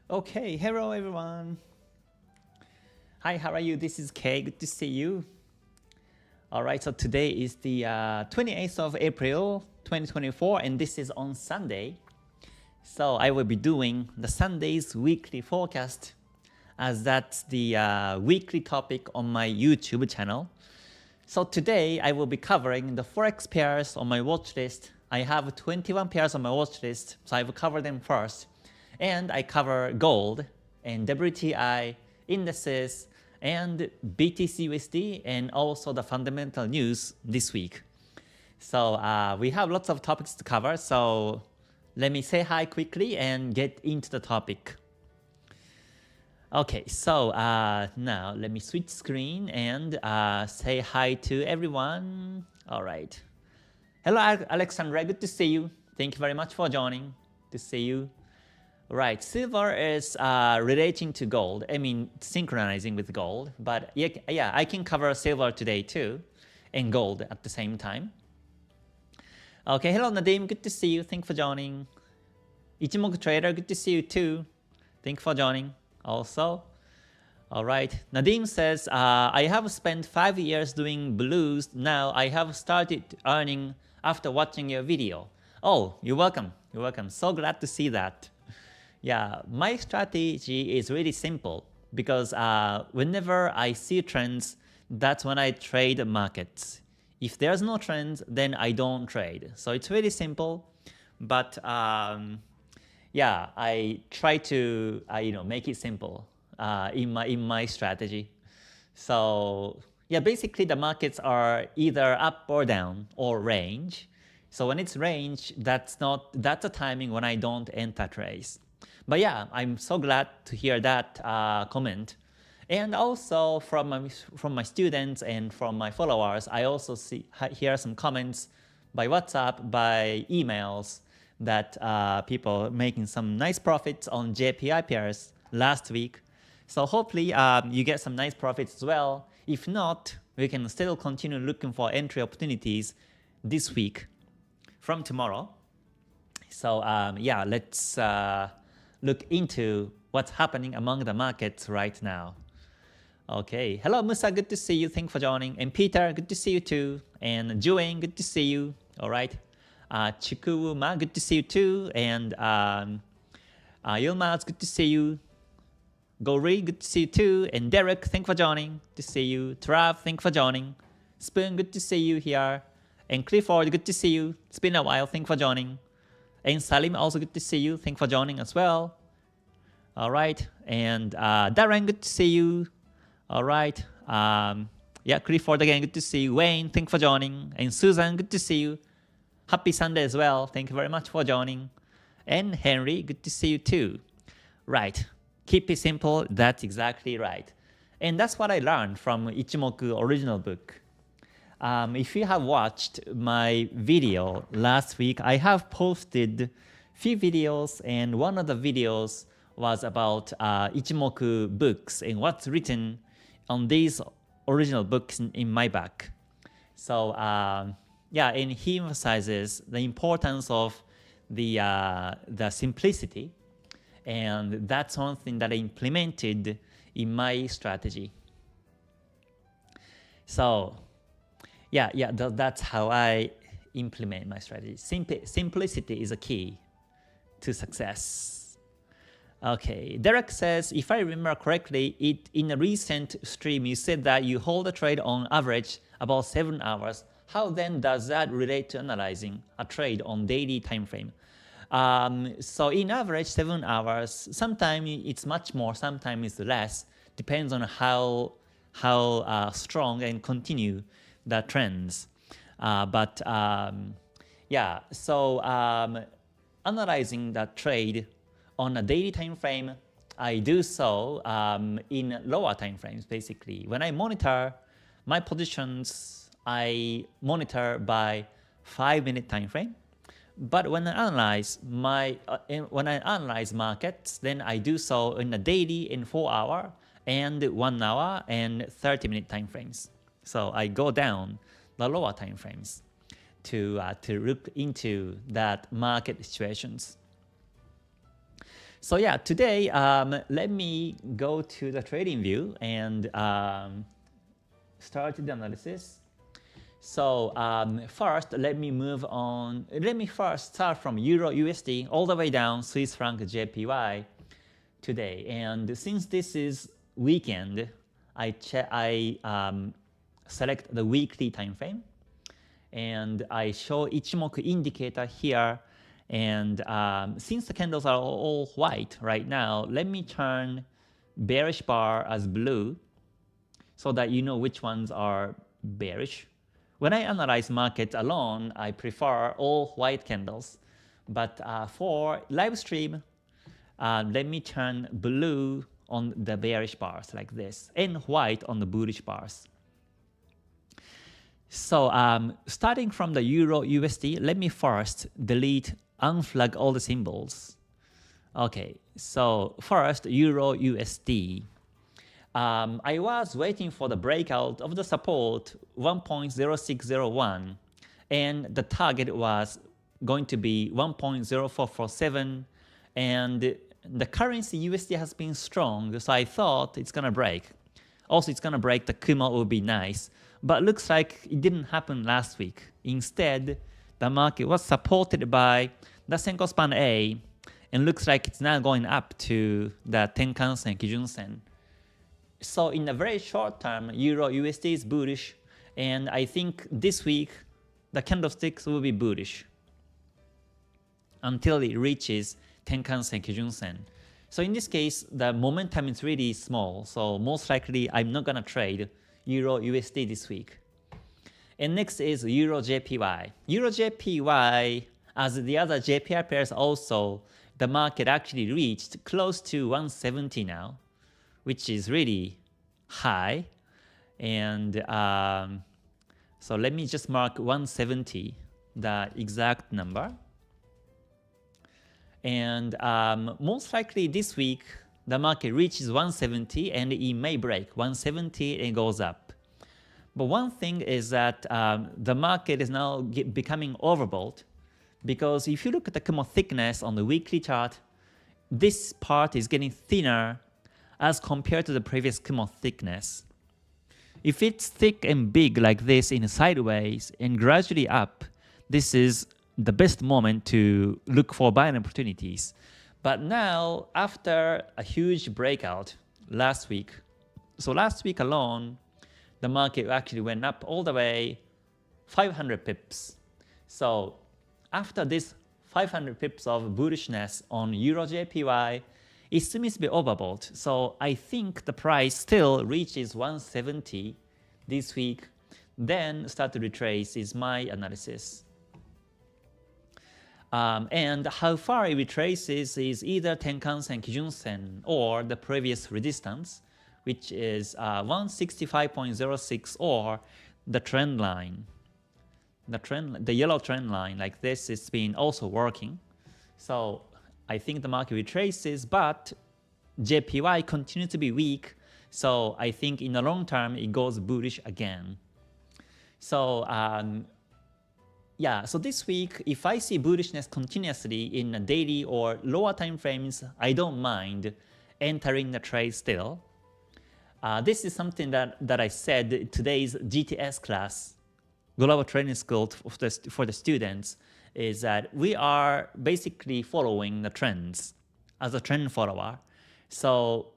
Okay, hello everyone. Hi, how are you? This is Kay. Good to see you. Alright, so today is the 28th of April 2024 and this is on Sunday. So I will be doing the Sunday's weekly forecast as that's the weekly topic on my YouTube channel. So today I will be covering the Forex pairs on my watch list. I have 21 pairs on my watch list, so I will cover them first. And I cover gold and WTI, indices, and BTC USD, and also the fundamental news this week. So we have lots of topics to cover, so let me say hi quickly and get into the topic. Okay, so now let me switch screen and say hi to everyone. All right. Hello, Alexandra. Good to see you. Thank you very much for joining. Good to see you. Right, silver is relating to gold. I mean, synchronizing with gold. But yeah, I can cover silver today too, and gold at the same time. Okay, hello Nadim. Good to see you. Thank you for joining. Ichimoku Trader. Good to see you too. Thank you for joining. Also, all right. Nadim says, I have spent 5 years doing blues. Now I have started earning after watching your video. Oh, you're welcome. You're welcome. So glad to see that. Yeah, my strategy is really simple because whenever I see trends, that's when I trade markets. If there's no trends, then I don't trade. So it's really simple, but yeah, I try to make it simple in my strategy. So yeah, basically the markets are either up or down or range. So when it's range, that's a timing when I don't enter trades. But yeah, I'm so glad to hear that comment. And also from my students and from my followers, I also hear some comments by WhatsApp, by emails, that people making some nice profits on JPY pairs last week. So hopefully you get some nice profits as well. If not, we can still continue looking for entry opportunities this week from tomorrow. So yeah, let's look into what's happening among the markets right now. Okay, hello Musa, good to see you. Thanks for joining. And Peter, good to see you too. And Juane, good to see you. All right. Chikuwuma, good to see you too. And Yilma, it's good to see you. Gori, good to see you too. And Derek, thanks for joining. Good to see you. Trav, thanks for joining. Spoon, good to see you here. And Clifford, good to see you. It's been a while. Thanks for joining. And Salim, also good to see you. Thanks for joining as well. All right. And Darren, good to see you. All right. Yeah, Clifford again, good to see you. Wayne, thanks for joining. And Susan, good to see you. Happy Sunday as well. Thank you very much for joining. And Henry, good to see you too. Right. Keep it simple. That's exactly right. And that's what I learned from Ichimoku original book. If you have watched my video last week, I have posted few videos, and one of the videos was about Ichimoku books and what's written on these original books in my back. So yeah, and he emphasizes the importance of the simplicity, and that's one thing that I implemented in my strategy. So yeah, that's how I implement my strategy. Simplicity is a key to success. Okay, Derek says, if I remember correctly, in a recent stream you said that you hold a trade on average about 7 hours. How then does that relate to analyzing a trade on daily time frame? So in average 7 hours, sometimes it's much more, sometimes it's less, depends on how strong and continue the trends. But yeah, so analyzing that trade on a daily time frame, I do so in lower time frames basically. When I monitor my positions, I monitor by 5-minute time frame. But when I analyze markets, then I do so in a daily, in 4-hour, and 1 hour, and 30-minute time frames. So I go down the lower time frames to look into that market situations. So yeah, today let me go to the trading view and start the analysis. So first, let me move on. Let me first start from Euro USD all the way down Swiss franc JPY today. And since this is weekend, I select the weekly time frame, and I show Ichimoku indicator here. And since the candles are all white right now, let me turn bearish bar as blue so that you know which ones are bearish. When I analyze markets alone, I prefer all white candles. But for live stream, let me turn blue on the bearish bars like this and white on the bullish bars. So starting from the Euro USD, let me first unflag all the symbols. Okay, so first Euro USD. I was waiting for the breakout of the support 1.0601, and the target was going to be 1.0447, and the currency USD has been strong, so I thought it's gonna break. Also, it's gonna break the Kumo, would be nice, but looks like it didn't happen last week. Instead, the market was supported by the Senko Span A, and looks like it's now going up to the Tenkan-sen, Kijun-sen. So in a very short term, Euro USD is bullish, and I think this week the candlesticks will be bullish until it reaches Tenkan-sen, Kijun-sen. So in this case, the momentum is really small, so most likely I'm not gonna trade Euro USD this week. And next is Euro JPY. Euro JPY, as the other JPY pairs also, the market actually reached close to 170 now, which is really high. And so let me just mark 170, the exact number. And most likely this week, the market reaches 170 and it may break 170 and goes up. But one thing is that the market is now becoming overbought, because if you look at the Kumo thickness on the weekly chart, this part is getting thinner as compared to the previous Kumo thickness. If it's thick and big like this in sideways and gradually up, this is the best moment to look for buying opportunities. But now, after a huge breakout last week, so last week alone, the market actually went up all the way 500 pips. So after this 500 pips of bullishness on Euro JPY, it seems to be overbought. So I think the price still reaches 170 this week, then start to retrace is my analysis. And how far it retraces is either Tenkan-sen, Kijun-sen, or the previous resistance, which is 165.06, or the trend line. The yellow trend line like this is been also working. So I think the market retraces, but JPY continues to be weak. So I think in the long term, it goes bullish again. So yeah, so this week, if I see bullishness continuously in a daily or lower time frames, I don't mind entering the trade still. This is something that I said today's GTS class, Global Trading School for the students, is that we are basically following the trends as a trend follower. So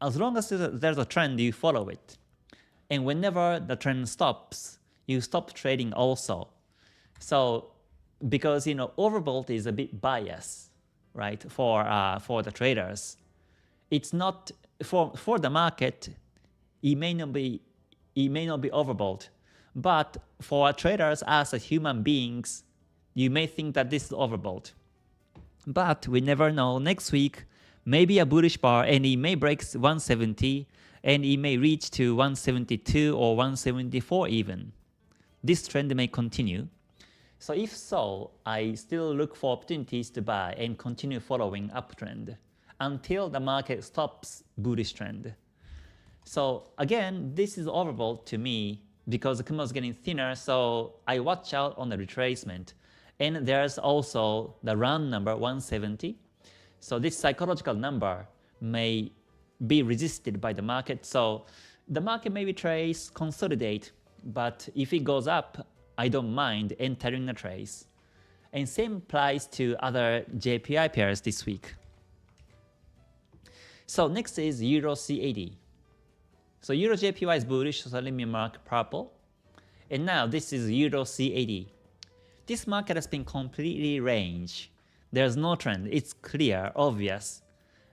as long as there's a trend, you follow it. And whenever the trend stops, you stop trading also. So because overbought is a bit biased, right, for the traders. It's not for the market. It may not be overbought, but for traders as human beings, you may think that this is overbought. But we never know. Next week, maybe a bullish bar, and it may break 170, and it may reach to 172 or 174 even. This trend may continue. So if so, I still look for opportunities to buy and continue following uptrend until the market stops bullish trend. So again, this is overbought to me because the Kumo is getting thinner, so I watch out on the retracement. And there's also the round number 170. So this psychological number may be resisted by the market. So the market maybe trades consolidate, but if it goes up, I don't mind entering a trace. And same applies to other JPY pairs this week. So next is Euro CAD. So Euro JPY is bullish, so let me mark purple. And now this is Euro CAD. This market has been completely range. There's no trend. It's clear, obvious,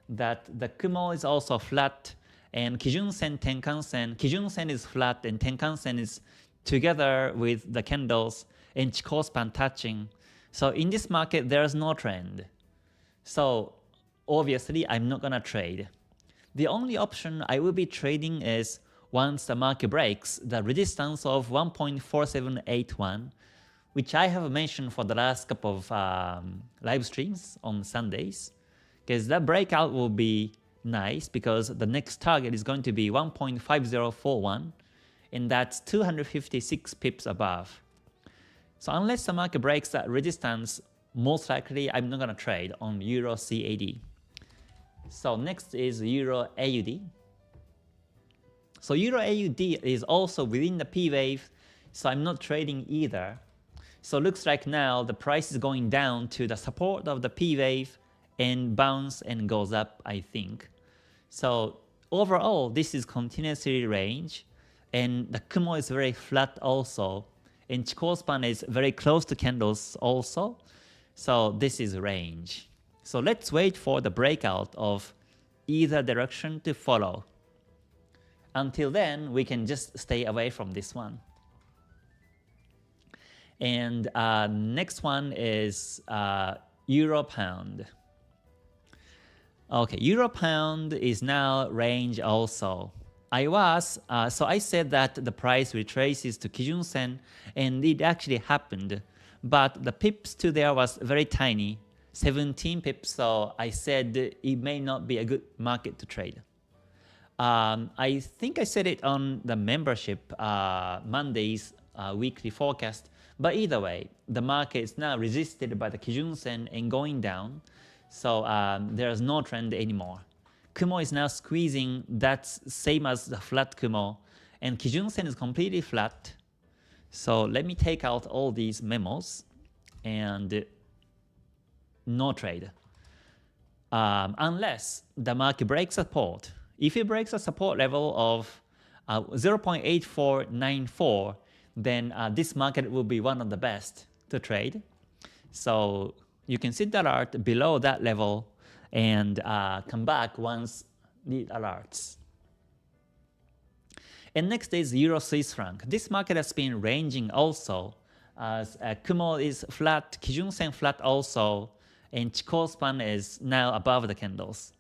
that the Kumo is also flat, and Kijun Sen, Tenkan Sen. Kijun Sen is flat, and Tenkan Sen is together with the candles, and Chikou span touching. So in this market, there's no trend. So obviously, I'm not gonna trade. The only option I will be trading is once the market breaks the resistance of 1.4781, which I have mentioned for the last couple of live streams on Sundays, because that breakout will be nice because the next target is going to be 1.5041, and that's 256 pips above. So unless the market breaks that resistance, most likely I'm not going to trade on Euro CAD. So next is Euro AUD. So Euro AUD is also within the P wave, so I'm not trading either. So looks like now the price is going down to the support of the P wave and bounce and goes up, I think. So overall, this is continuously range, and the Kumo is very flat also, and Chikou span is very close to candles also. So this is range. So let's wait for the breakout of either direction to follow. Until then, we can just stay away from this one. And next one is Euro Pound. Okay, Euro Pound is now range also. So I said that the price retraces to Kijun Sen, and it actually happened. But the pips to there was very tiny, 17 pips, so I said it may not be a good market to trade. I think I said it on the membership Monday's weekly forecast, but either way, the market is now resisted by the Kijun Sen and going down, so there's no trend anymore. Kumo is now squeezing, that's same as the flat Kumo, and Kijun Sen is completely flat. So let me take out all these memos and no trade. Unless the market breaks support. If it breaks a support level of 0.8494, then this market will be one of the best to trade. So you can set the alert below that level and come back once need alerts. And next is Euro Swiss franc. This market has been ranging also, as Kumo is flat, Kijun Sen flat also, and Chikou span is now above the candles.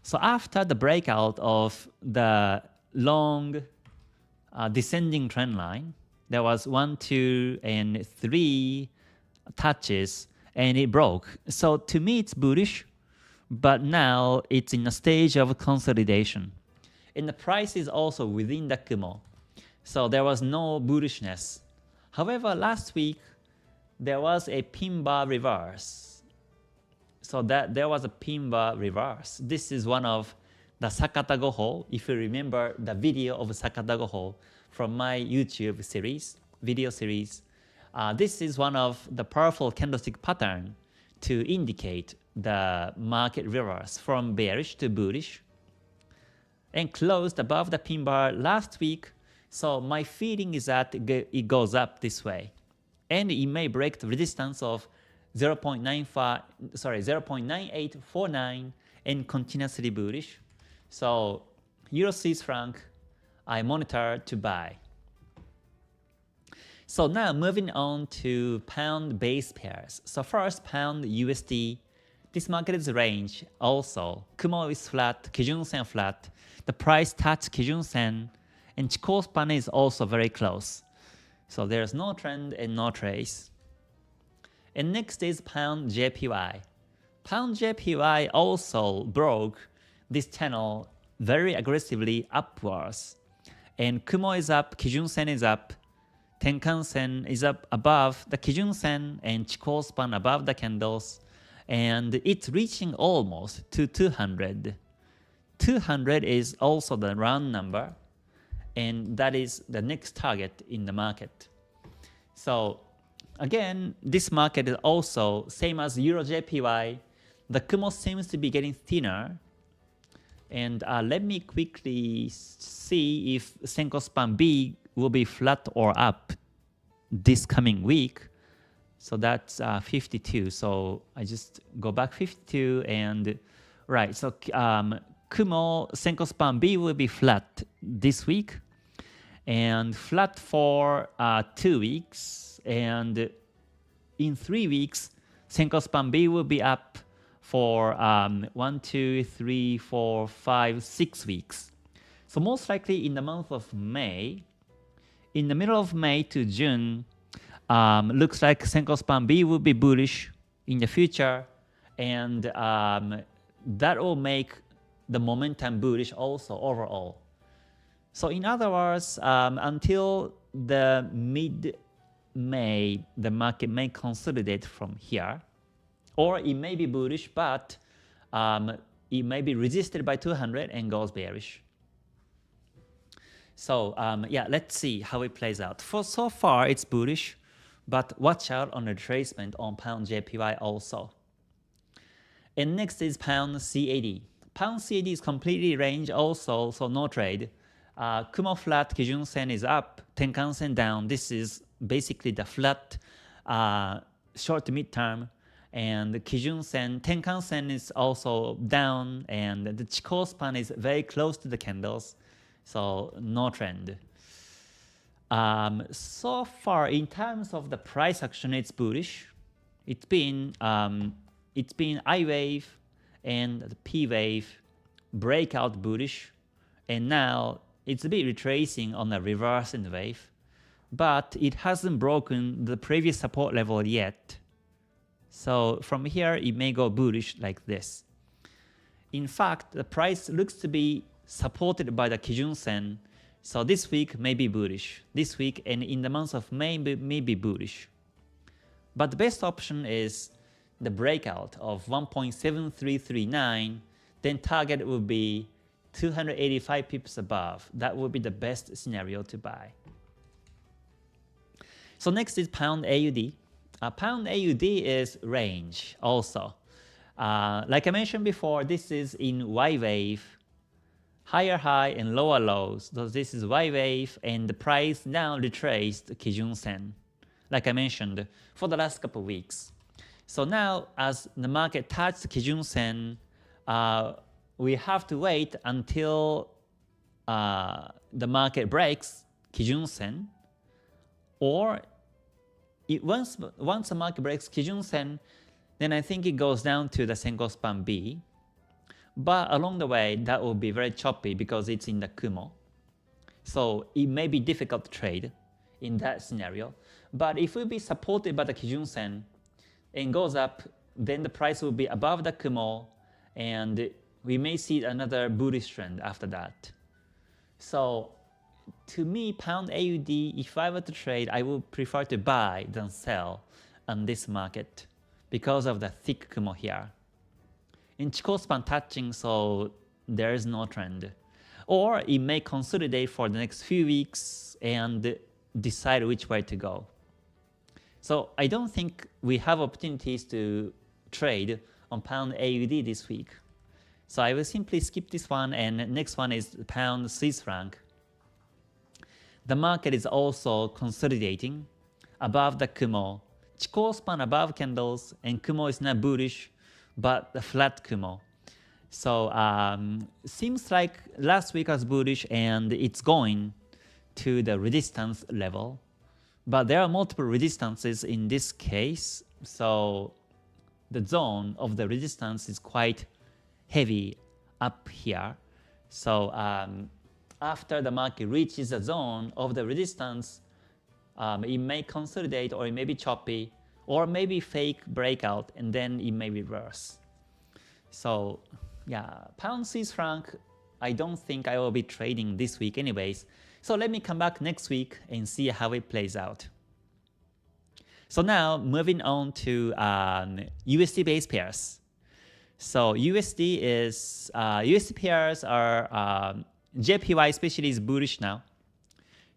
So after the breakout of the long descending trend line, there was 1, 2, and 3 touches, and it broke. So to me it's bullish, but now it's in a stage of consolidation. And the price is also within the Kumo, so there was no bullishness. However, last week there was a pin bar reverse. So that there was a pin bar reverse. This is one of the Sakata Goho, if you remember the video of Sakata Goho from my YouTube series, video series. This is one of the powerful candlestick pattern to indicate the market reverse from bearish to bullish, and closed above the pin bar last week. So my feeling is that it goes up this way, and it may break the resistance of 0.9849 and continuously bullish. So Euro Swiss franc, I monitor to buy. So now moving on to pound base pairs. So first, pound USD. This market is range also. Kumo is flat, Kijun Sen flat. The price touched Kijun Sen, and Chikou span is also very close. So there's no trend and no trace. And next is pound JPY. Pound JPY also broke this channel very aggressively upwards. And Kumo is up, Kijun Sen is up, Tenkan Sen is up above the Kijun Sen, and Chikou span above the candles. and it's reaching almost to 200. 200 is also the round number, and that is the next target in the market. So again, this market is also same as Euro JPY. The Kumo seems to be getting thinner. And let me quickly see if Senko Span B will be flat or up this coming week. So that's 52. So I just go back 52 and right. So Kumo Senko Span B will be flat this week and flat for 2 weeks. And in 3 weeks, Senko Span B will be up for 1, 2, 3, 4, 5, 6 weeks. So most likely in the month of May, in the middle of May to June, looks like Senko Span B will be bullish in the future, and that will make the momentum bullish also overall. So in other words, until the mid-May, the market may consolidate from here. Or it may be bullish, but it may be resisted by 200 and goes bearish. So yeah, let's see how it plays out. For so far, it's bullish, but watch out on the retracement on Pound JPY also. And next is Pound CAD. Pound CAD is completely range also, so no trade. Kumo flat, Kijun Sen is up, Tenkan Sen down. This is basically the flat short to mid-term. And the Kijun Sen, Tenkan Sen is also down, and the Chikou span is very close to the candles, so no trend. So far, in terms of the price action, it's bullish. It's been I wave and the P wave breakout bullish, and now it's a bit retracing on a reversing wave, but it hasn't broken the previous support level yet. So from here, it may go bullish like this. In fact, the price looks to be supported by the Kijun Sen. So this week may be bullish. This week and in the month of May may be bullish. But the best option is the breakout of 1.7339. Then target will be 285 pips above. That will be the best scenario to buy. So next is Pound AUD. Pound AUD is range also. Like I mentioned before, this is in Y wave, higher high and lower lows. So this is Y wave, and the price now retraced Kijun Sen, like I mentioned, for the last couple of weeks. So now as the market touched Kijun Sen, we have to wait until the market breaks Kijun Sen, or once the market breaks Kijun Sen, then I think it goes down to the Senko Span B. But along the way, that will be very choppy because it's in the Kumo. So it may be difficult to trade in that scenario. But if it will be supported by the Kijun Sen and goes up, then the price will be above the Kumo, and we may see another bullish trend after that. So to me, Pound AUD, if I were to trade, I would prefer to buy than sell on this market because of the thick Kumo here. In Chikou span touching, so there is no trend. Or it may consolidate for the next few weeks and decide which way to go. So I don't think we have opportunities to trade on Pound AUD this week. So I will simply skip this one, and next one is Pound Swiss franc. The market is also consolidating above the Kumo. Chikou span above candles, and Kumo is not bullish, but the flat Kumo. So seems like last week was bullish and it's going to the resistance level. But there are multiple resistances in this case. So the zone of the resistance is quite heavy up here. So after the market reaches the zone of the resistance, it may consolidate, or it may be choppy, or maybe fake breakout, and then it may reverse. So yeah, Pound Swiss franc, I don't think I will be trading this week anyways. So let me come back next week and see how it plays out. So now moving on to USD based pairs. So USD pairs are JPY especially is bullish now.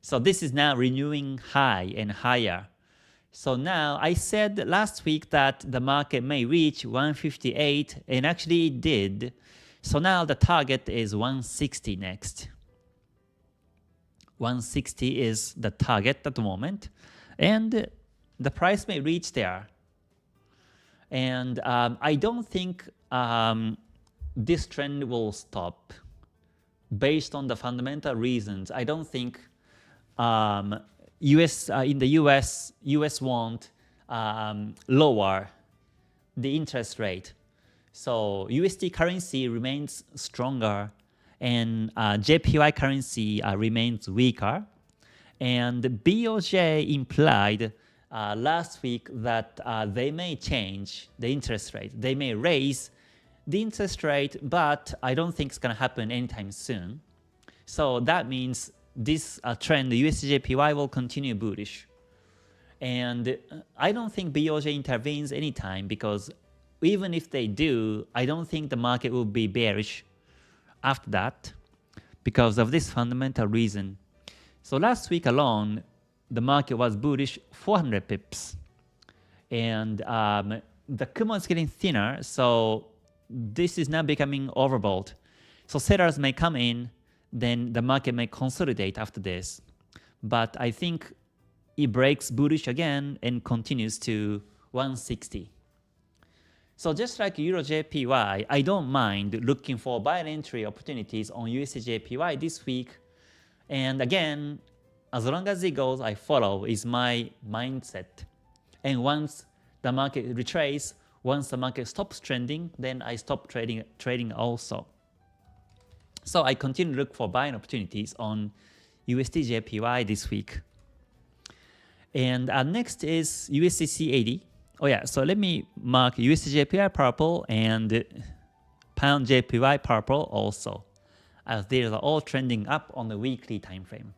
So this is now renewing high and higher. So now I said last week that the market may reach 158 and actually it did. So now the target is 160 next. 160 is the target at the moment. And the price may reach there. And I don't think this trend will stop based on the fundamental reasons. I don't think in the US won't lower the interest rate. So USD currency remains stronger and JPY currency remains weaker. And BOJ implied last week that they may change the interest rate. They may raise the interest rate, but I don't think it's going to happen anytime soon. So that means this trend, the USD-JPY, will continue bullish. And I don't think BOJ intervenes anytime because even if they do, I don't think the market will be bearish after that because of this fundamental reason. So last week alone, the market was bullish 400 pips. And the Kumo is getting thinner, so this is now becoming overbought. So sellers may come in, then the market may consolidate after this. But I think it breaks bullish again and continues to 160. So just like Euro-JPY, I don't mind looking for buy and entry opportunities on USD-JPY this week. And again, as long as it goes, I follow is my mindset. And once the market retraces, once the market stops trending, then I stop trading also. So I continue to look for buying opportunities on USD-JPY this week. And next is USD-CAD. Oh yeah, so let me mark USD-JPY purple and Pound-JPY purple also, as they are all trending up on the weekly time frame.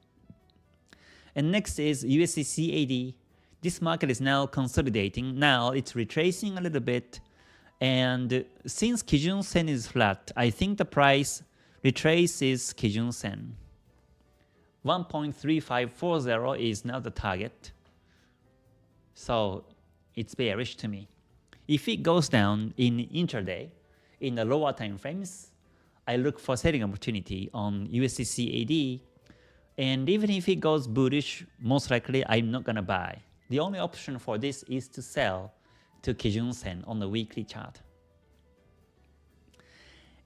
And next is USD-CAD. This market is now consolidating. Now it's retracing a little bit. And since Kijun Sen is flat, I think the price retraces Kijun Sen. 1.3540 is now the target. So it's bearish to me. If it goes down in intraday, in the lower time frames, I look for selling opportunity on USD-CAD. And even if it goes bullish, most likely I'm not going to buy. The only option for this is to sell to Kijun Sen on the weekly chart.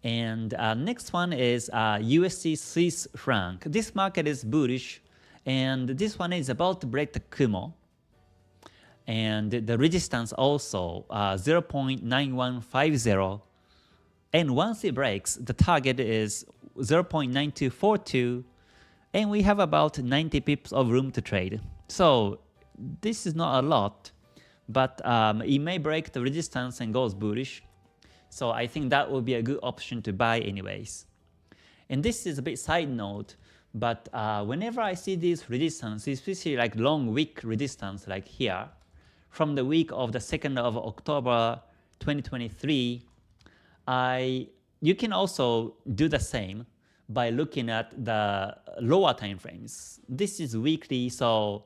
And next one is USD Swiss franc. This market is bullish, and this one is about to break the Kumo. And the resistance also 0.9150. And once it breaks, the target is 0.9242. And we have about 90 pips of room to trade. So this is not a lot, but it may break the resistance and goes bullish. So I think that would be a good option to buy anyways. And this is a bit side note, but whenever I see these resistance, especially like long week resistance like here, from the week of the 2nd of October 2023, you can also do the same by looking at the lower time frames. This is weekly, so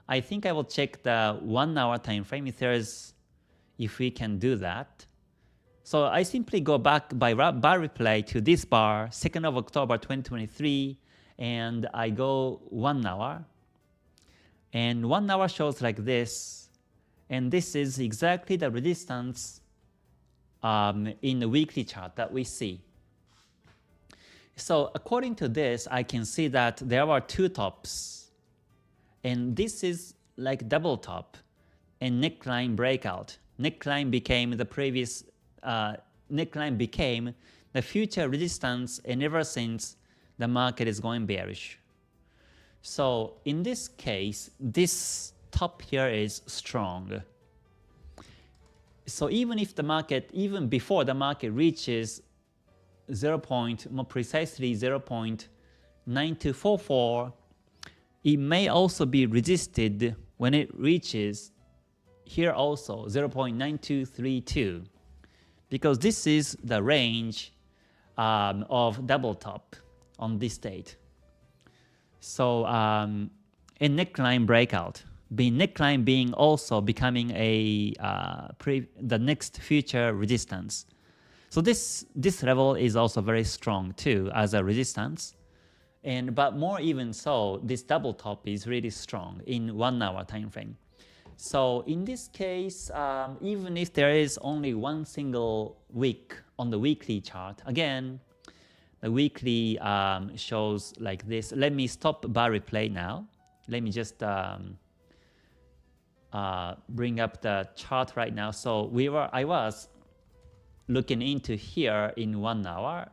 I think I will check the 1 hour time frame if we can do that. So I simply go back by bar replay to this bar, 2nd of October 2023, and I go 1 hour. And 1 hour shows like this, and this is exactly the resistance in the weekly chart that we see. So according to this, I can see that there are two tops, and this is like double top and neckline breakout. Neckline became the previous neckline became the future resistance, and ever since the market is going bearish. So in this case, this top here is strong. So even if the market, even before the market reaches more precisely 0.9244, it may also be resisted when it reaches here also 0.9232, because this is the range of double top on this date. So in neckline breakout, neckline being also becoming a the next future resistance. So this level is also very strong too as a resistance. But more even so, this double top is really strong in 1 hour time frame. So in this case, even if there is only one single wick on the weekly chart, again, the weekly shows like this. Let me stop bar replay now. Let me just bring up the chart right now. So I was looking into here in 1 hour,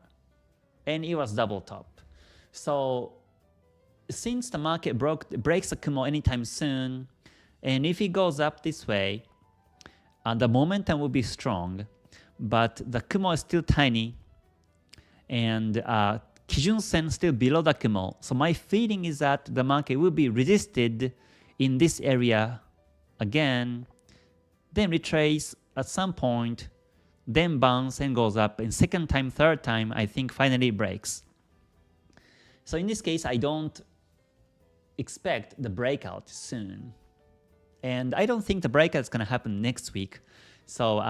and it was double top. So since the market breaks the Kumo anytime soon, and if it goes up this way, the momentum will be strong, but the Kumo is still tiny, and Kijun Sen still below the Kumo. So my feeling is that the market will be resisted in this area again, then retrace at some point, then bounce and goes up, and second time, third time, I think finally breaks. So in this case, I don't expect the breakout soon. And I don't think the breakout is going to happen next week. So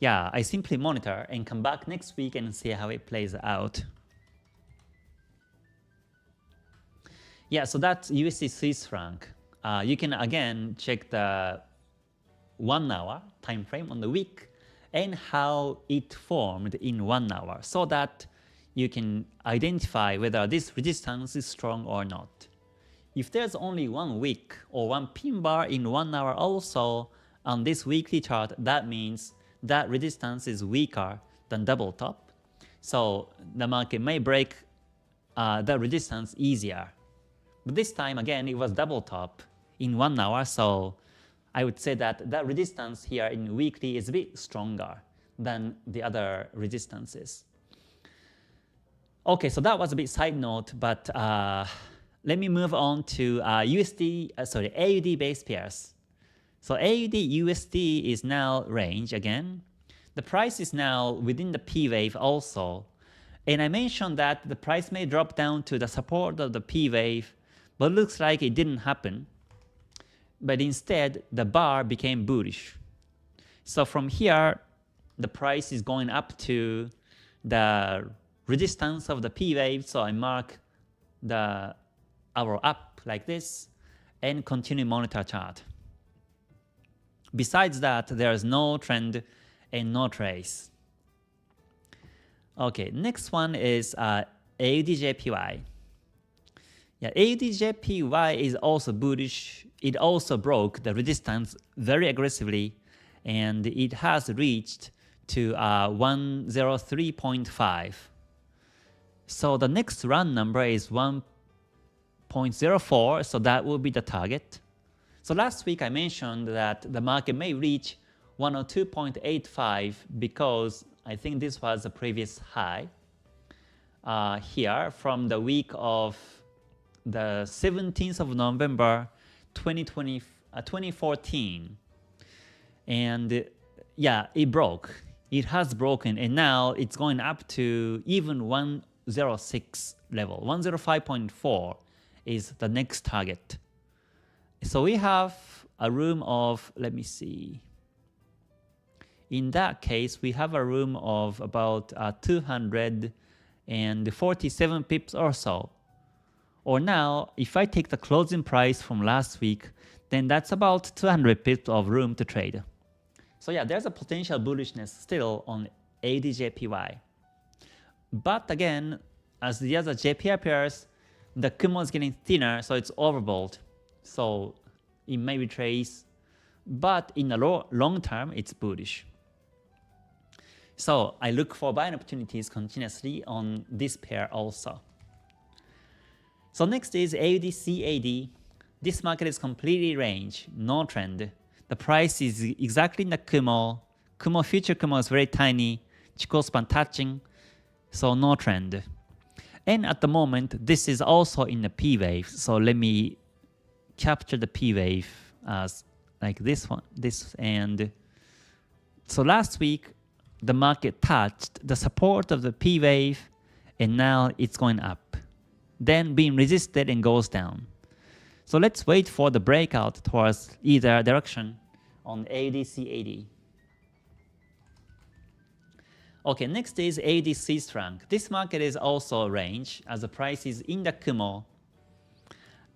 yeah, I simply monitor and come back next week and see how it plays out. Yeah, so that's USD Swiss franc. You can again check the 1 hour time frame on the week and how it formed in 1 hour, so that you can identify whether this resistance is strong or not. If there's only one wick or one pin bar in 1 hour also on this weekly chart, that means that resistance is weaker than double top. So the market may break the resistance easier. But this time again, it was double top in 1 hour, so I would say that that resistance here in weekly is a bit stronger than the other resistances. Okay, so that was a bit side note, but let me move on to AUD based pairs. So AUD USD is now range again. The price is now within the P wave also. And I mentioned that the price may drop down to the support of the P wave, but looks like it didn't happen. But instead, the bar became bullish. So from here, the price is going up to the resistance of the P wave, so I mark the arrow up like this and continue monitor chart. Besides that, there is no trend and no trace. Okay, next one is AUDJPY. Yeah, AUDJPY is also bullish. It also broke the resistance very aggressively, and it has reached to 103.5. So the next run number is 1.04, so that will be the target. So last week I mentioned that the market may reach 102.85 because I think this was the previous high here from the week of the 17th of November 2014. And yeah, it broke. It has broken, and now it's going up to even 106 level. 105.4 is the next target. So we have a room of, let me see. In that case, we have a room of about 247 pips or so. Or now, if I take the closing price from last week, then that's about 200 pips of room to trade. So yeah, there's a potential bullishness still on AUDJPY. But again, as the other JPY pairs, the Kumo is getting thinner, so it's overbought. So it may retrace, but in the long term, it's bullish. So I look for buying opportunities continuously on this pair also. So next is AUD-CAD. This market is completely range, no trend. The price is exactly in the Kumo. Future Kumo is very tiny. Chikou span touching, so no trend. And at the moment, this is also in the P wave. So let me capture the P wave as like this one, and so last week the market touched the support of the P wave, and now it's going up, then being resisted and goes down. So let's wait for the breakout towards either direction on AUD CAD. Okay, next is AUD Swiss franc. This market is also a range as the price is in the Kumo,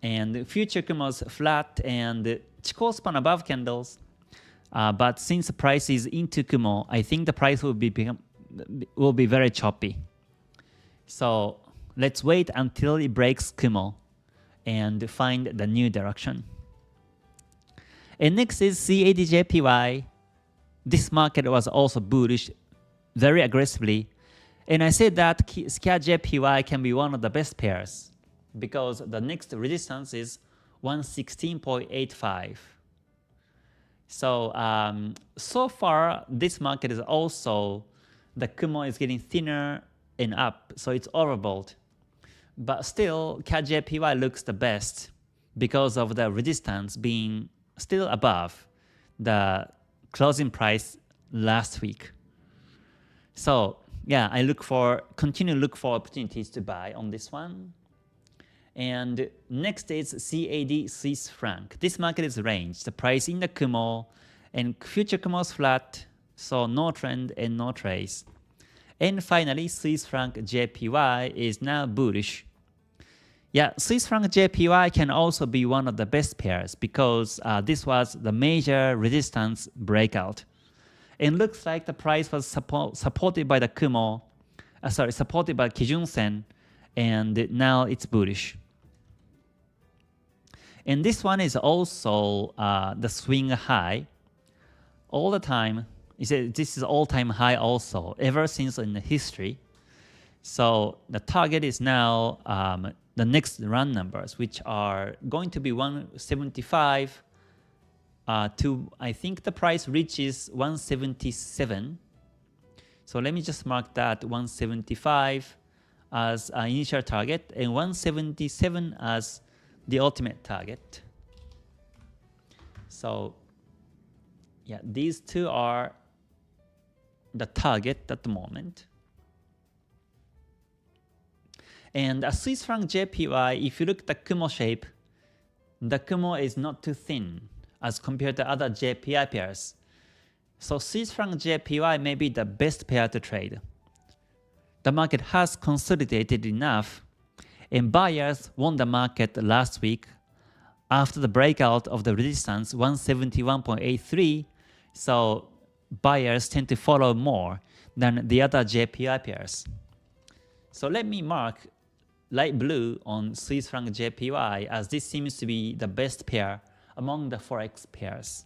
and future Kumo is flat and Chikou span above candles. But since the price is into Kumo, I think the price will be very choppy. So let's wait until it breaks Kumo and find the new direction. And next is CAD-JPY. This market was also bullish very aggressively. And I said that CAD-JPY can be one of the best pairs because the next resistance is 116.85. So so far this market is also, the Kumo is getting thinner and up, so it's overbought. But still CAD-JPY looks the best because of the resistance being still above the closing price last week. So yeah, I continue to look for opportunities to buy on this one. And next is CAD Swiss franc. This market is range. The price in the Kumo and future Kumo is flat, so no trend and no trace. And finally, Swiss franc JPY is now bullish. Yeah, Swiss franc JPY can also be one of the best pairs because this was the major resistance breakout. And looks like the price was supported by the Kumo, supported by Kijun Sen, and now it's bullish. And this one is also the swing high. All the time, this is all-time high also, ever since in the history. So the target is now the next run numbers, which are going to be 175 to, I think the price reaches 177. So let me just mark that 175 as an initial target and 177 as the ultimate target. So yeah, these two are the target at the moment. And a Swiss franc JPY, if you look at the Kumo shape, the Kumo is not too thin as compared to other JPY pairs. So Swiss franc JPY may be the best pair to trade. The market has consolidated enough, and buyers won the market last week after the breakout of the resistance 171.83. So buyers tend to follow more than the other JPY pairs. So let me mark light blue on Swiss franc JPY as this seems to be the best pair among the Forex pairs.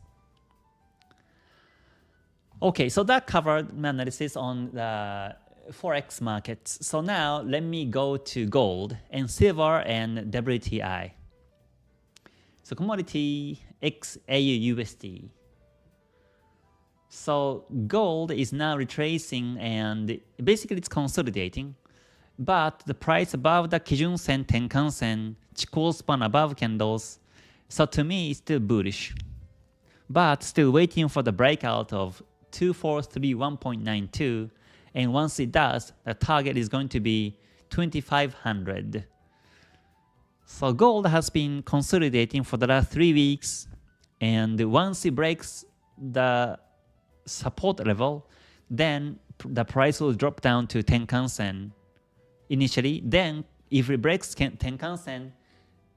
Okay, so that covered my analysis on the Forex markets. So now let me go to gold and silver and WTI. So commodity XAU USD. So gold is now retracing and basically it's consolidating. But the price above the Kijun Sen, Tenkan Sen, Chikou span above candles. So to me it's still bullish. But still waiting for the breakout of 2431.92. And once it does, the target is going to be 2500. So gold has been consolidating for the last 3 weeks. And once it breaks the support level, then the price will drop down to Tenkan Sen initially. Then if it breaks Tenkan Sen,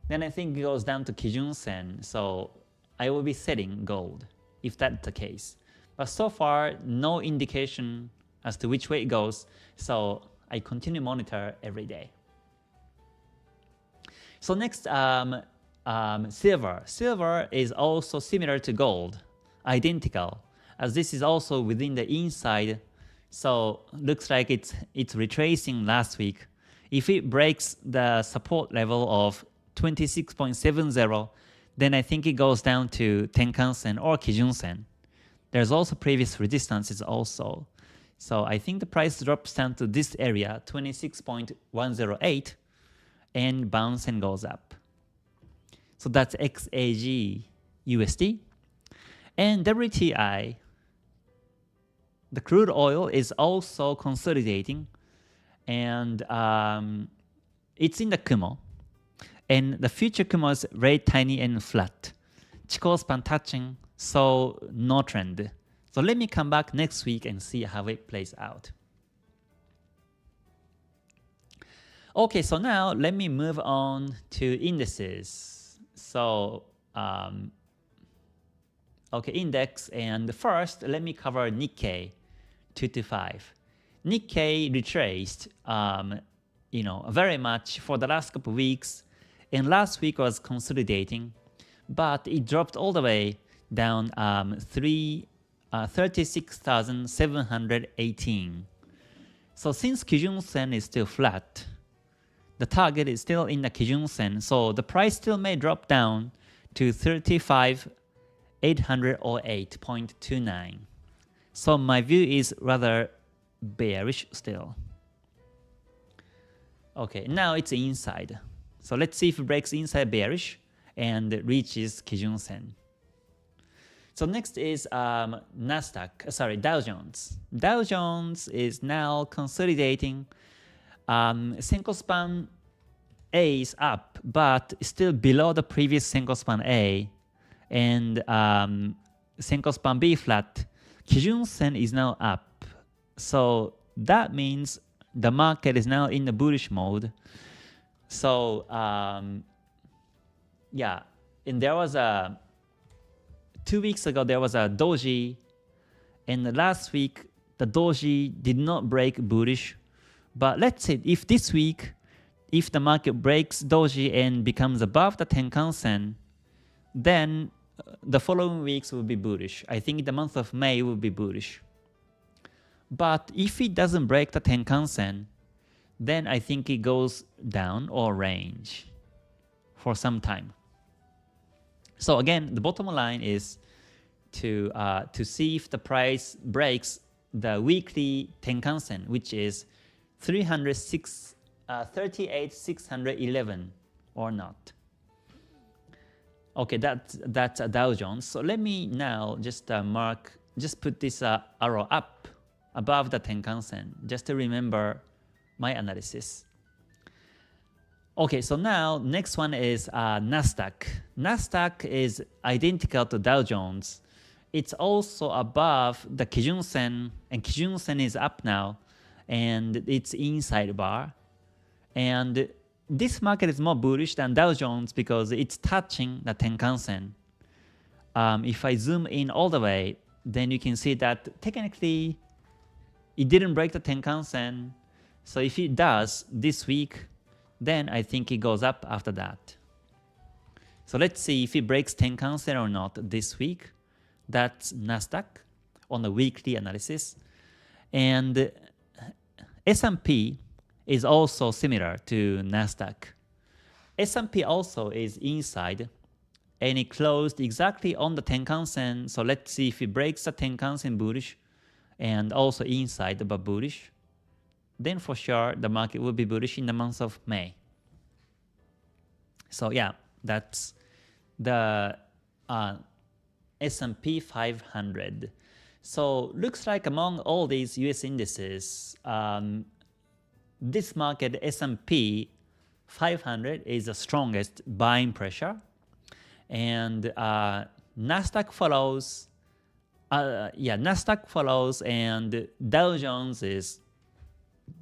then I think it goes down to Kijun Sen. So I will be selling gold if that's the case. But so far, no indication as to which way it goes, so I continue to monitor every day. So next, silver. Silver is also similar to gold, identical, as this is also within the inside. So looks like it's retracing last week. If it breaks the support level of 26.70, then I think it goes down to Tenkan Sen or Kijun Sen. There's also previous resistances also. So I think the price drops down to this area, 26.108, and bounce and goes up. So that's XAG USD. And WTI, the crude oil, is also consolidating, and it's in the Kumo. And the future Kumo is very tiny and flat. Chikou span touching, so no trend. So let me come back next week and see how it plays out. Okay, so now let me move on to indices. So, okay, index, and first let me cover Nikkei 225. Nikkei retraced, very much for the last couple of weeks, and last week was consolidating, but it dropped all the way down 36,718. So since Kijun Sen is still flat, the target is still in the Kijun Sen, so the price still may drop down to 35,808.29. So my view is rather bearish still. Okay, now it's inside. So let's see if it breaks inside bearish and reaches Kijun Sen. So next is Dow Jones. Dow Jones is now consolidating. Senko span A is up, but still below the previous Senko span A, and Senko span B flat. Kijun Sen is now up, so that means the market is now in the bullish mode. So yeah, and there was 2 weeks ago there was a doji, and last week the doji did not break bullish. But let's say if this week, if the market breaks doji and becomes above the Tenkan Sen, then the following weeks will be bullish. I think the month of May will be bullish. But if it doesn't break the Tenkan Sen, then I think it goes down or range for some time. So again, the bottom line is to see if the price breaks the weekly Tenkan Sen, which is 38,611 or not. Okay, that's Dow Jones. So let me now just put this arrow up above the Tenkan Sen, just to remember my analysis. Okay, so now next one is Nasdaq. Nasdaq is identical to Dow Jones. It's also above the Kijun Sen, and Kijun Sen is up now, and it's inside bar. And this market is more bullish than Dow Jones because it's touching the Tenkan Sen. If I zoom in all the way, then you can see that technically it didn't break the Tenkan Sen. So if it does this week, then I think it goes up after that. So let's see if it breaks Tenkan Sen or not this week. That's Nasdaq on the weekly analysis. And S&P is also similar to Nasdaq. S&P also is inside, and it closed exactly on the Tenkan Sen. So let's see if it breaks the Tenkan Sen bullish and also inside but bullish. Then for sure the market will be bullish in the month of May. So yeah, that's the S&P 500. So looks like among all these US indices, this market S&P 500 is the strongest buying pressure, and Nasdaq follows. Nasdaq follows, and Dow Jones is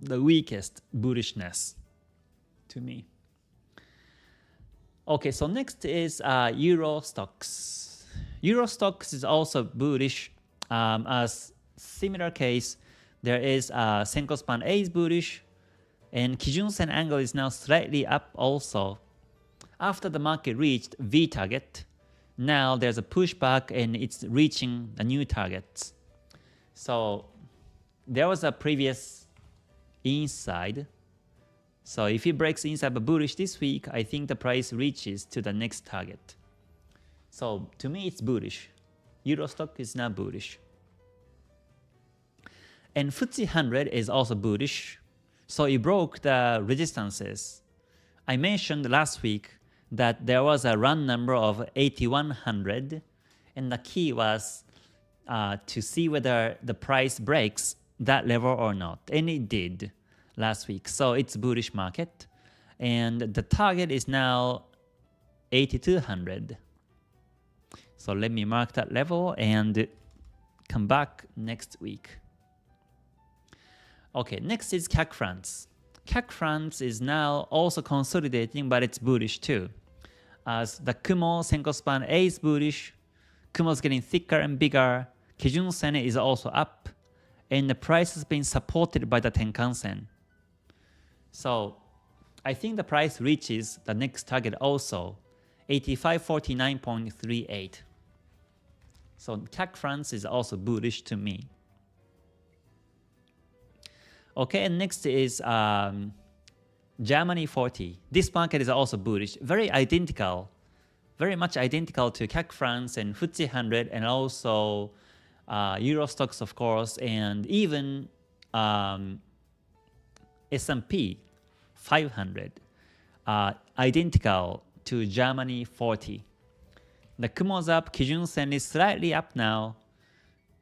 the weakest bullishness to me. Okay, so next is Euro stocks. Euro stocks is also bullish. As similar case, there is Senko span A is bullish, and Kijun Sen angle is now slightly up also. After the market reached V target, now there's a pushback and it's reaching the new targets. So there was a previous inside. So if it breaks inside but bullish this week, I think the price reaches to the next target. So to me it's bullish. Euro stock is now bullish. And FTSE 100 is also bullish. So it broke the resistances. I mentioned last week that there was a run number of 8100, And the key was to see whether the price breaks that level or not. And it did last week. So it's bullish market. And the target is now 8,200. So let me mark that level and come back next week. Okay, next is CAC France. CAC France is now also consolidating, but it's bullish too. As the Kumo Senko Span A is bullish, Kumo is getting thicker and bigger, Kijun Sen is also up, and the price has been supported by the Tenkan Sen. So I think the price reaches the next target also, 8549.38. So CAC France is also bullish to me. Okay, and next is Germany 40. This market is also bullish, very much identical to CAC France and FTSE 100 and also Euro stocks, of course, and even S&P 500, identical to Germany 40. The Kumo's up, Kijun Sen is slightly up now,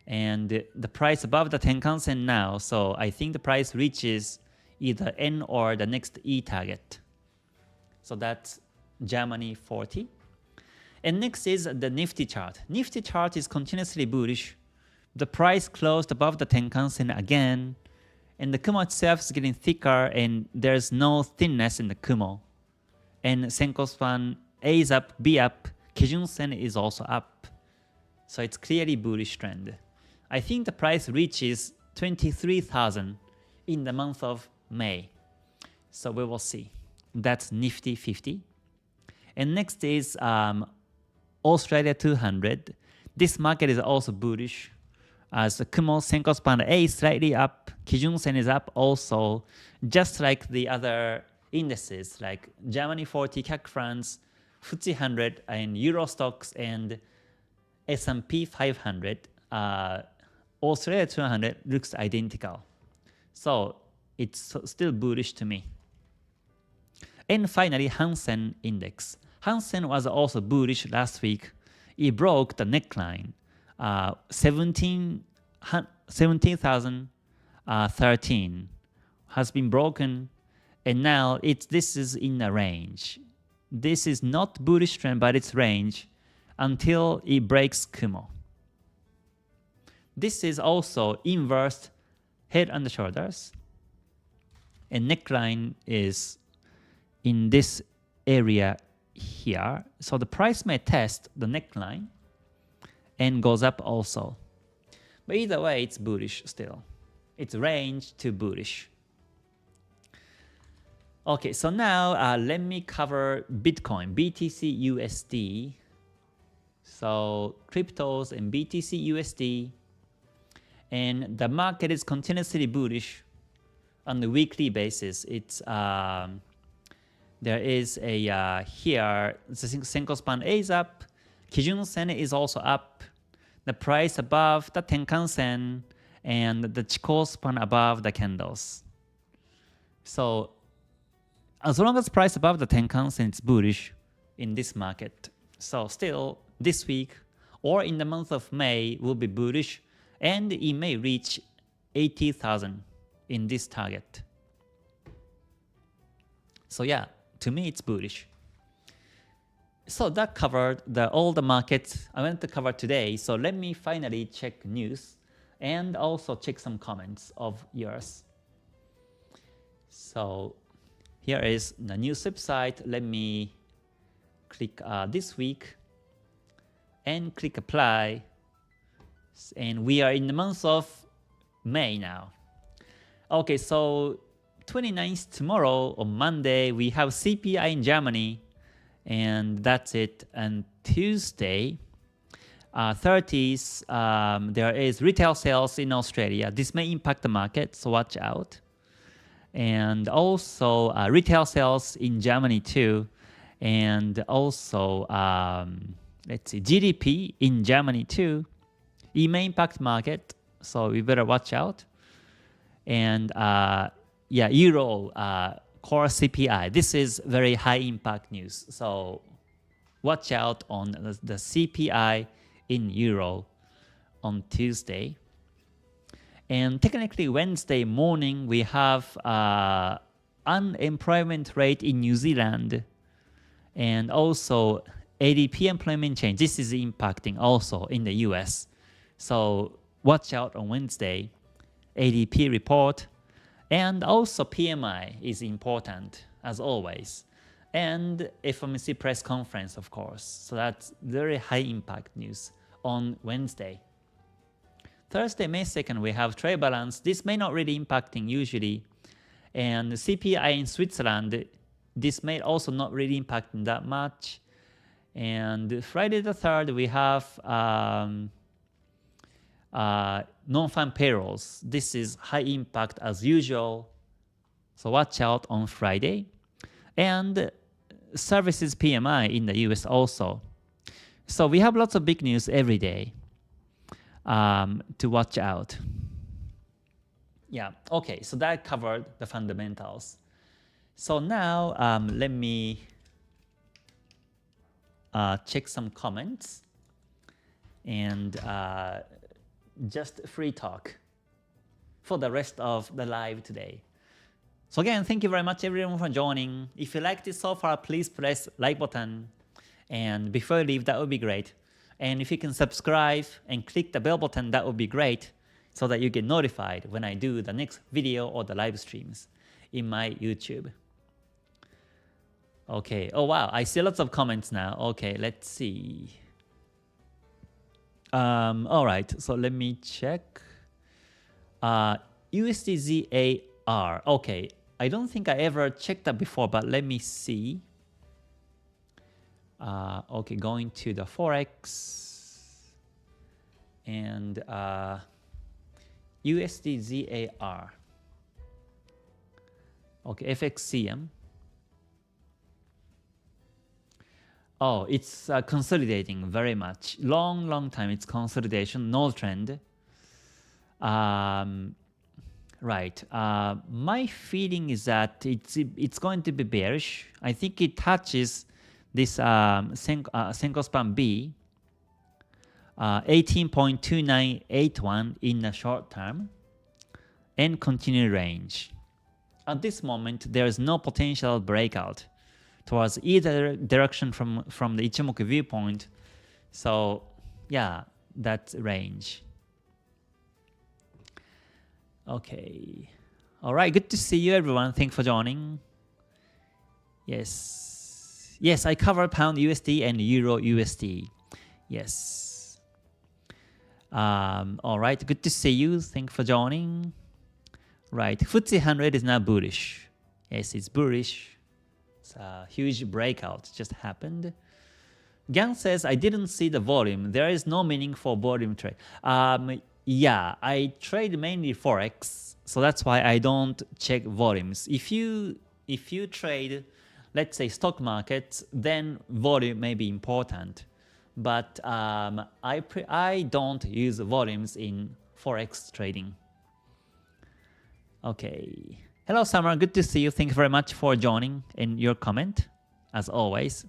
and the price above the Tenkan Sen now, so I think the price reaches either N or the next E target. So that's Germany 40. And next is the Nifty chart. Nifty chart is continuously bullish. The price closed above the Tenkan Sen again, and the Kumo itself is getting thicker, and there's no thinness in the Kumo. And Senko Span A is up, B up, Kijun Sen is also up. So it's clearly bullish trend. I think the price reaches 23,000 in the month of May. So we will see. That's Nifty 50. And next is Australia 200. This market is also bullish. As the Kumo Senko Span A is slightly up, Kijun Sen is up also, just like the other indices like Germany 40, CAC France, FTSE 100, and Euro stocks and S&P 500. Australia 200 looks identical. So it's still bullish to me. And finally, Hang Seng Index. Hang Seng was also bullish last week. It broke the neckline. 17,013 has been broken, and now this is in a range. This is not bullish trend, but it's range until it breaks Kumo. This is also inverse head and shoulders, and neckline is in this area here. So the price may test the neckline and goes up also. But either way, it's bullish still. It's range to bullish. Okay, so now let me cover Bitcoin, BTC USD. So cryptos and BTC USD. And the market is continuously bullish on the weekly basis. It's there is a here the Senko Span A is up, Kijun Sen is also up, the price above the Tenkan Sen, and the Chikou Span above the candles. So as long as price above the Tenkan Sen, it's bullish in this market. So still this week or in the month of May will be bullish, and it may reach 80,000 in this target. So yeah, to me it's bullish. So that covered all the markets I wanted to cover today. So let me finally check news and also check some comments of yours. So here is the news website. Let me click this week and click apply. And we are in the month of May now. Okay, so 29th tomorrow on Monday, we have CPI in Germany, and that's it. And Tuesday, 30th, there is retail sales in Australia. This may impact the market, so watch out. And also retail sales in Germany too. And also, let's see, GDP in Germany too. It may impact market, so we better watch out. And yeah, Euro core CPI. This is very high impact news. So watch out on the CPI in euro on Tuesday. And technically Wednesday morning we have unemployment rate in New Zealand and also ADP employment change. This is impacting also in the US. So watch out on Wednesday. ADP report and also PMI is important as always. And FOMC press conference, of course. So that's very high impact news on Wednesday. Thursday, May 2nd, we have trade balance. This may not really impacting usually. And CPI in Switzerland, this may also not really impacting that much. And Friday the 3rd, we have non-farm payrolls. This is high impact as usual. So watch out on Friday. And services PMI in the US also. So we have lots of big news every day to watch out. Yeah, okay, so that covered the fundamentals. So now let me check some comments and just free talk for the rest of the live today. So again, thank you very much everyone for joining. If you liked it so far, please press like button. And before you leave, that would be great. And if you can subscribe and click the bell button, that would be great so that you get notified when I do the next video or the live streams in my YouTube. Okay, oh wow, I see lots of comments now. Okay, let's see. All right, so let me check. USDZAR, okay. I don't think I ever checked that before, but let me see. Okay, going to the Forex and USDZAR. Okay, FXCM. Oh, it's consolidating very much. Long time it's consolidation, no trend. Right. My feeling is that it's going to be bearish. I think it touches this Senko span B, 18.2981 in the short term, and continue range. At this moment, there is no potential breakout towards either direction from the Ichimoku viewpoint. So yeah, that's range. Okay. All right. Good to see you, everyone. Thanks for joining. Yes. Yes, I covered Pound USD and Euro USD. Yes. All right. Good to see you. Thanks for joining. Right. FTSE 100 is now bullish. Yes, it's bullish. It's a huge breakout just happened. Gang says, I didn't see the volume. There is no meaning for volume trade. Yeah, I trade mainly Forex, so that's why I don't check volumes. If you trade, let's say stock markets, then volume may be important. But I don't use volumes in Forex trading. Okay. Hello, Summer. Good to see you. Thank you very much for joining and your comment, as always.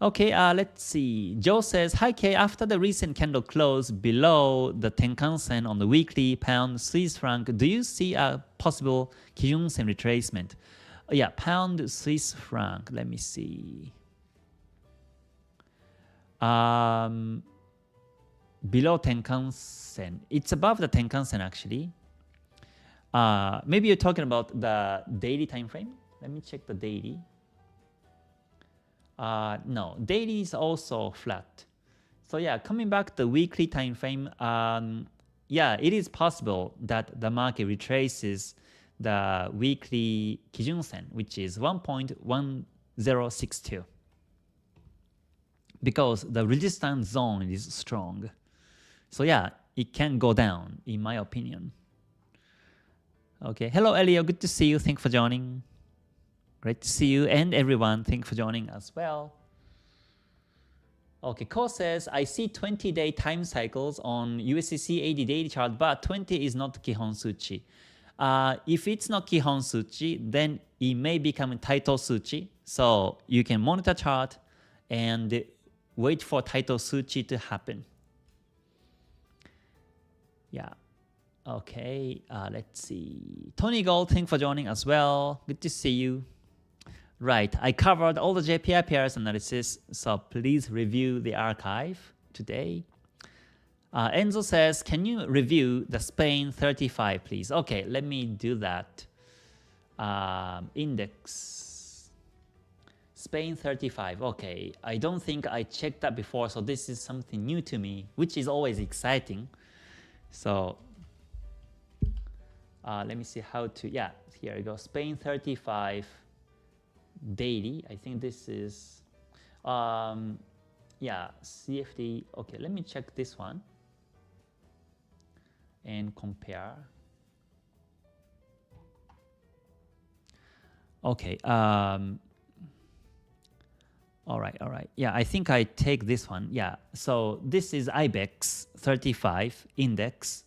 Okay, let's see. Joe says, hi Kay, after the recent candle close below the Tenkan-sen on the weekly pound Swiss franc, do you see a possible Kijun-sen retracement? Yeah, pound Swiss franc, let me see. Below Tenkan-sen. It's above the Tenkan-sen actually. Maybe you're talking about the daily time frame. Let me check the daily. No, daily is also flat. So yeah, coming back the weekly time frame, yeah, it is possible that the market retraces the weekly Kijun-sen, which is 1.1062. Because the resistance zone is strong. So yeah, it can go down, in my opinion. Okay, hello Elio, good to see you. Thanks for joining. Great to see you and everyone. Thanks for joining as well. Okay, Ko says, I see 20-day time cycles on USDC 80 daily chart, but 20 is not Kihon Suchi. If it's not Kihon Suchi, then it may become Taito Suchi. So you can monitor chart and wait for Taito Suchi to happen. Yeah. Okay, let's see. Tony Gold, thanks for joining as well. Good to see you. Right, I covered all the JPY pairs analysis, so please review the archive today. Enzo says, can you review the Spain 35, please? Okay, let me do that. Index. Spain 35. Okay, I don't think I checked that before, so this is something new to me, which is always exciting. So let me see how to, yeah, here we go. Spain 35 daily. I think this is, yeah, CFD. Okay, let me check this one and compare. Okay, all right. Yeah, I think I take this one. Yeah, so this is IBEX 35 index.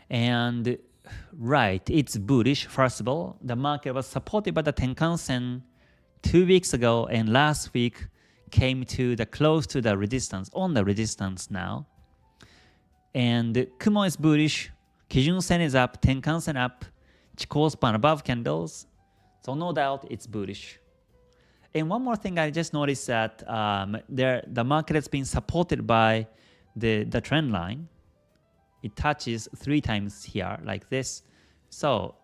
And right, it's bullish. First of all, the market was supported by the Tenkan-sen 2 weeks ago, and last week came to the close to the resistance, on the resistance now. And Kumo is bullish, Kijun-sen is up, Tenkan-sen up, Chikou span above candles. So no doubt it's bullish. And one more thing I just noticed that the market has been supported by the trend line. It touches 3 times here like this. So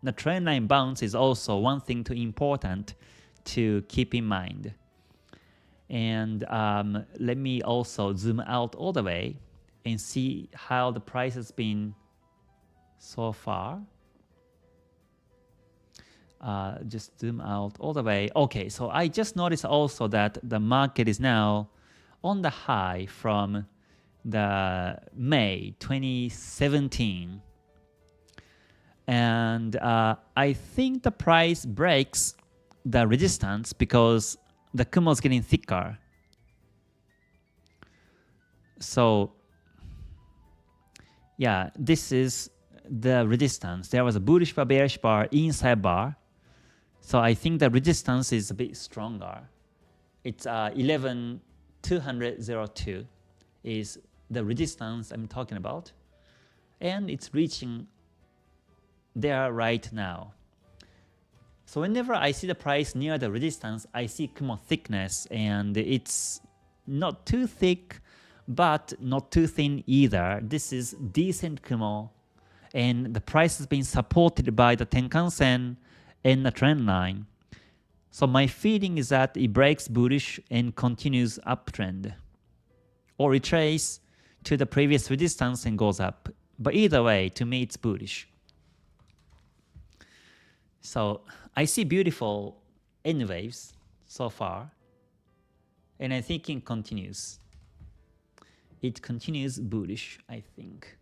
the trend line bounce is also one thing important to keep in mind. And let me also zoom out all the way and see how the price has been so far. Just zoom out all the way. Okay, so I just noticed also that the market is now on the high from the May 2017. And I think the price breaks the resistance because the Kumo is getting thicker. So yeah, this is the resistance. There was a bullish bar, bearish bar, inside bar. So I think the resistance is a bit stronger. It's 11,202 is the resistance I'm talking about. And it's reaching there right now. So whenever I see the price near the resistance, I see Kumo thickness, and it's not too thick, but not too thin either. This is decent Kumo, and the price has been supported by the Tenkan-sen and the trend line. So my feeling is that it breaks bullish and continues uptrend, or retrace to the previous resistance and goes up. But either way, to me it's bullish. So I see beautiful N waves so far, and I think it continues. It continues bullish, I think.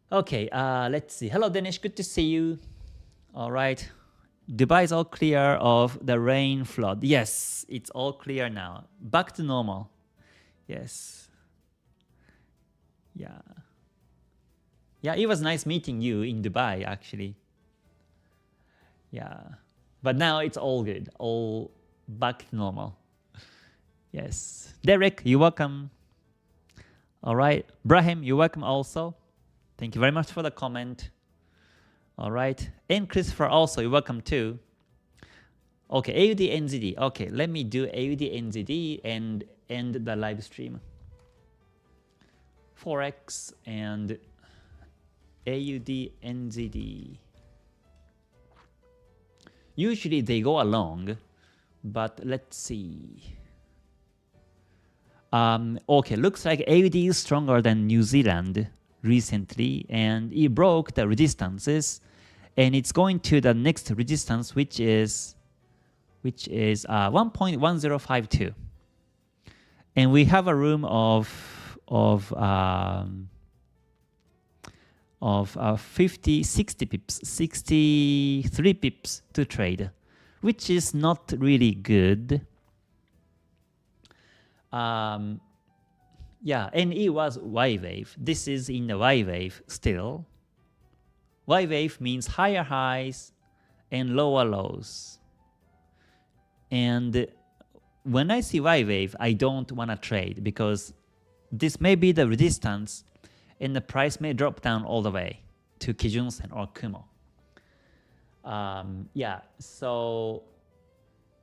Okay, let's see. Hello, Danish. Good to see you. All right. Dubai is all clear of the rain flood. Yes, it's all clear now. Back to normal. Yes. Yeah. Yeah, it was nice meeting you in Dubai, actually. Yeah. But now it's all good. All back to normal. Yes. Derek, you're welcome. All right. Brahim, you're welcome also. Thank you very much for the comment. All right. And Christopher also, you're welcome too. Okay, AUD NZD. Okay, let me do AUD NZD and end the live stream. Forex and AUD NZD. Usually they go along, but let's see. Okay, looks like AUD is stronger than New Zealand recently, and it broke the resistances, and it's going to the next resistance, which is 1.1052, and we have a room of 60 pips, 63 pips to trade, which is not really good. Yeah, and it was Y wave. This is in the Y wave still. Y wave means higher highs and lower lows. And when I see Y wave, I don't want to trade because this may be the resistance and the price may drop down all the way to Kijun-sen or Kumo. Yeah, so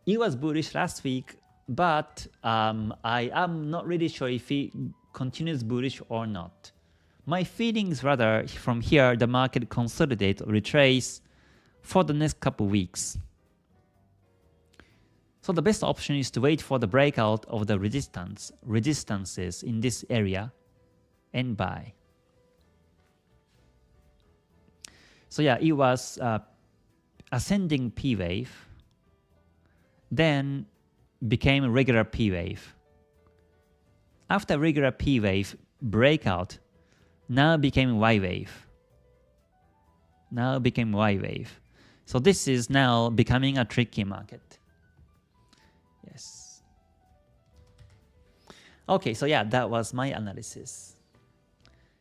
it was bullish last week, but I am not really sure if it continues bullish or not. My feelings rather from here the market consolidate or retrace for the next couple weeks. So the best option is to wait for the breakout of the resistances in this area and buy. So yeah, it was ascending P wave, then became a regular P wave. After regular P wave breakout, now became Y wave. Now became Y wave. So this is now becoming a tricky market. Yes. Okay, so yeah, that was my analysis.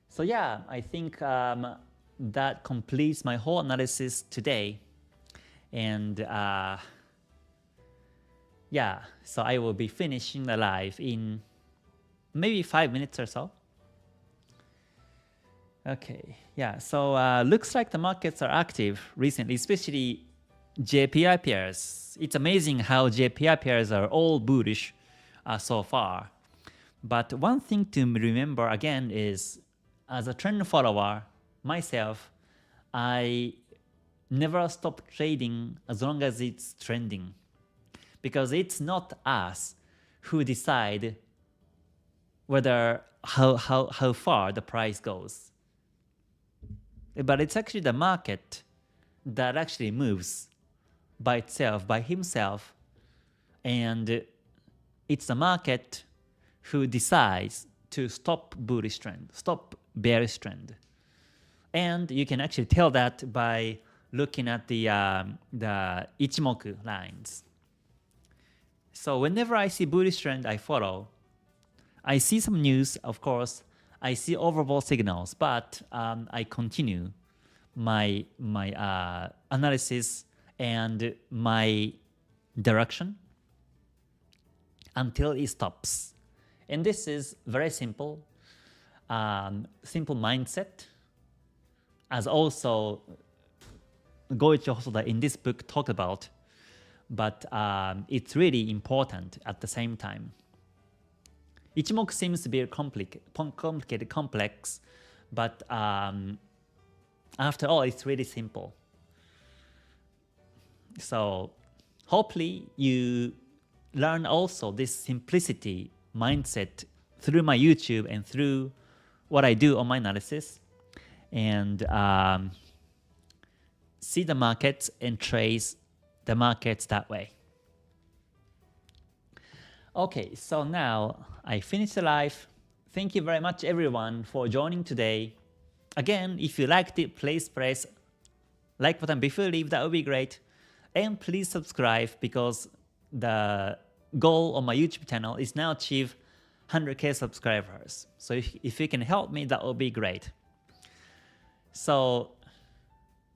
So yeah, I think that completes my whole analysis today. And yeah, so I will be finishing the live in maybe 5 minutes or so. Okay, yeah, so looks like the markets are active recently, especially JPY pairs. It's amazing how JPY pairs are all bullish so far. But one thing to remember again is, as a trend follower, myself, I never stop trading as long as it's trending. Because it's not us who decide whether how far the price goes. But it's actually the market that actually moves by itself, by himself, and it's the market who decides to stop bullish trend, stop bearish trend. And you can actually tell that by looking at the Ichimoku lines. So whenever I see bullish trend, I follow. I see some news, of course. I see overbought signals, but I continue my analysis and my direction until it stops. And this is very simple, simple mindset, as also Goichi Hosoda in this book talked about, but it's really important at the same time. Ichimoku seems to be complicated, complex, but after all, it's really simple. So hopefully you learn also this simplicity mindset through my YouTube and through what I do on my analysis, and see the markets and trace the markets that way. Okay, so now I finished the live. Thank you very much everyone for joining today. Again, if you liked it, please press like button before you leave, that would be great. And please subscribe because the goal on my YouTube channel is now achieve 100k subscribers. So if you can help me, that would be great. So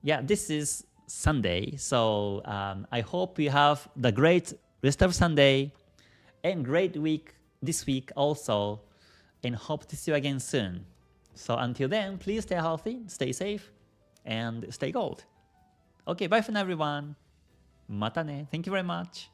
yeah, this is Sunday. So I hope you have the great rest of Sunday and great week this week also, and hope to see you again soon. So until then, please stay healthy, stay safe, and stay gold. Okay, bye for now everyone. Mata ne. Thank you very much.